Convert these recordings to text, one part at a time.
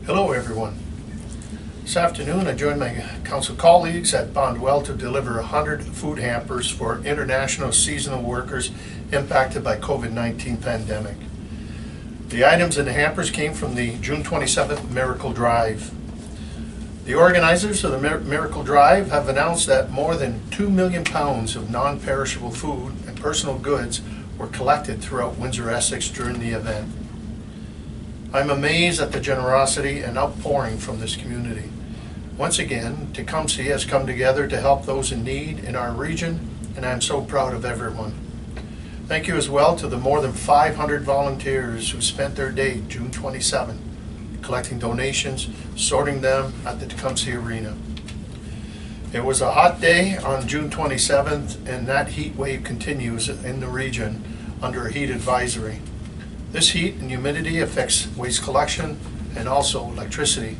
Hello everyone. This afternoon I joined my council colleagues at Bondwell to deliver 100 food hampers for international seasonal workers impacted by COVID-19 pandemic. The items in the hampers came from the June 27th Miracle Drive. The organizers of the Miracle Drive have announced that more than 2 million pounds of non-perishable food and personal goods were collected throughout Windsor, Essex during the event. I'm amazed at the generosity and outpouring from this community. Once again, Tecumseh has come together to help those in need in our region, and I'm so proud of everyone. Thank you as well to the more than 500 volunteers who spent their day, June 27, collecting donations, sorting them at the Tecumseh Arena. It was a hot day on June 27th, and that heat wave continues in the region under a heat advisory. This heat and humidity affects waste collection and also electricity.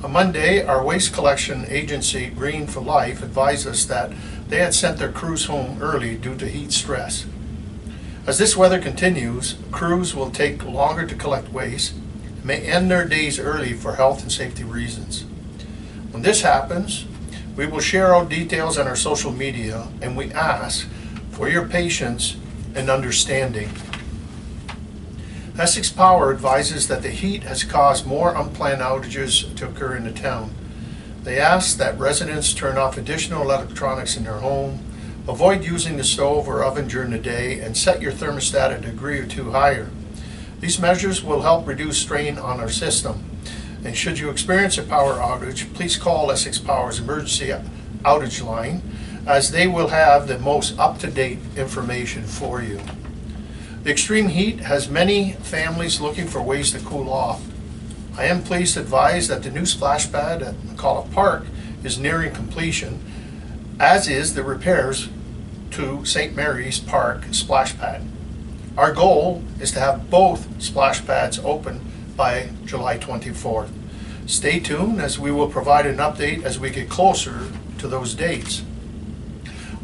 On Monday, our waste collection agency, Green for Life, advised us that they had sent their crews home early due to heat stress. As this weather continues, crews will take longer to collect waste and may end their days early for health and safety reasons. When this happens, we will share our details on our social media, and we ask for your patience and understanding. Essex Power advises that the heat has caused more unplanned outages to occur in the town. They ask that residents turn off additional electronics in their home, avoid using the stove or oven during the day, and set your thermostat a degree or two higher. These measures will help reduce strain on our system. And should you experience a power outage, please call Essex Power's emergency outage line, as they will have the most up-to-date information for you. The extreme heat has many families looking for ways to cool off. I am pleased to advise that the new splash pad at McCullough Park is nearing completion, as is the repairs to St. Mary's Park splash pad. Our goal is to have both splash pads open by July 24th. Stay tuned, as we will provide an update as we get closer to those dates.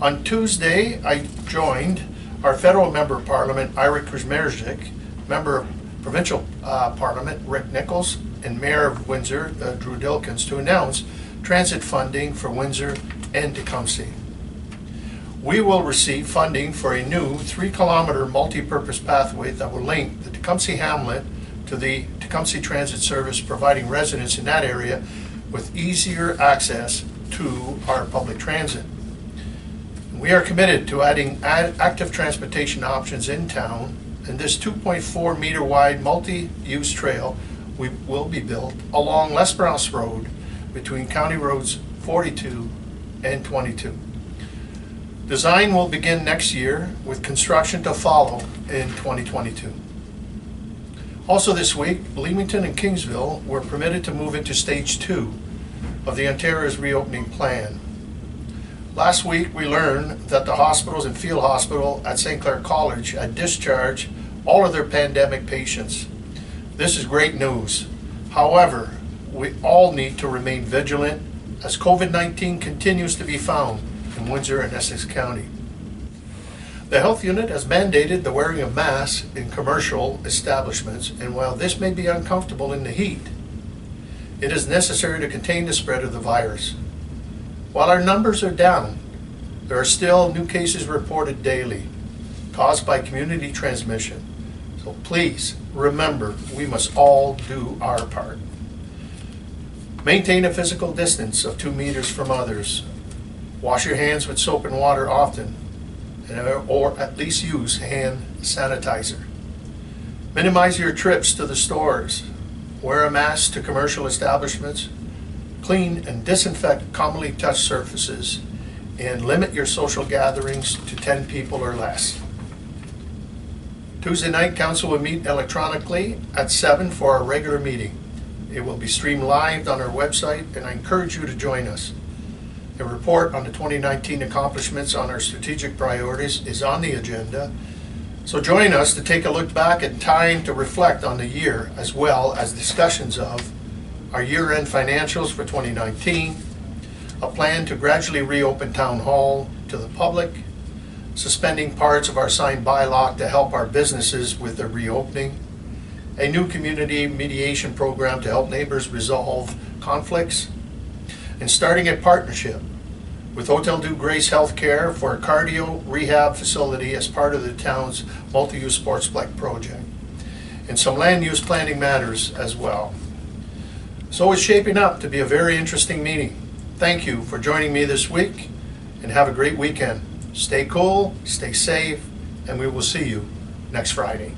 On Tuesday, I joined our federal member of Parliament, Ira Kuzmerzik, member of Provincial Parliament, Rick Nichols, and Mayor of Windsor, Drew Dilkins, to announce transit funding for Windsor and Tecumseh. We will receive funding for a new 3-kilometer multi-purpose pathway that will link the Tecumseh hamlet to the Tecumseh Transit Service, providing residents in that area with easier access to our public transit. We are committed to adding active transportation options in town, and this 2.4 meter wide multi-use trail will be built along Lesperance Road between County Roads 42 and 22. Design will begin next year, with construction to follow in 2022. Also this week, Leamington and Kingsville were permitted to move into Stage 2 of the Ontario's reopening plan. Last week, we learned that the hospitals and field hospital at St. Clair College had discharged all of their pandemic patients. This is great news. However, we all need to remain vigilant as COVID-19 continues to be found in Windsor and Essex County. The health unit has mandated the wearing of masks in commercial establishments, and while this may be uncomfortable in the heat, it is necessary to contain the spread of the virus. While our numbers are down, there are still new cases reported daily, caused by community transmission. So please remember, we must all do our part. Maintain a physical distance of 2 meters from others. Wash your hands with soap and water often, or at least use hand sanitizer. Minimize your trips to the stores. Wear a mask to commercial establishments. Clean and disinfect commonly touched surfaces, and limit your social gatherings to 10 people or less. Tuesday night, Council will meet electronically at 7 for our regular meeting. It will be streamed live on our website, and I encourage you to join us. A report on the 2019 accomplishments on our strategic priorities is on the agenda, so join us to take a look back at time to reflect on the year, as well as discussions of our year-end financials for 2019, a plan to gradually reopen Town Hall to the public, suspending parts of our signed bylaw to help our businesses with their reopening, a new community mediation program to help neighbors resolve conflicts, and starting a partnership with Hotel Dieu Grace Healthcare for a cardio rehab facility as part of the town's multi-use sportsplex project, and some land use planning matters as well. So it's shaping up to be a very interesting meeting. Thank you for joining me this week, and have a great weekend. Stay cool, stay safe, and we will see you next Friday.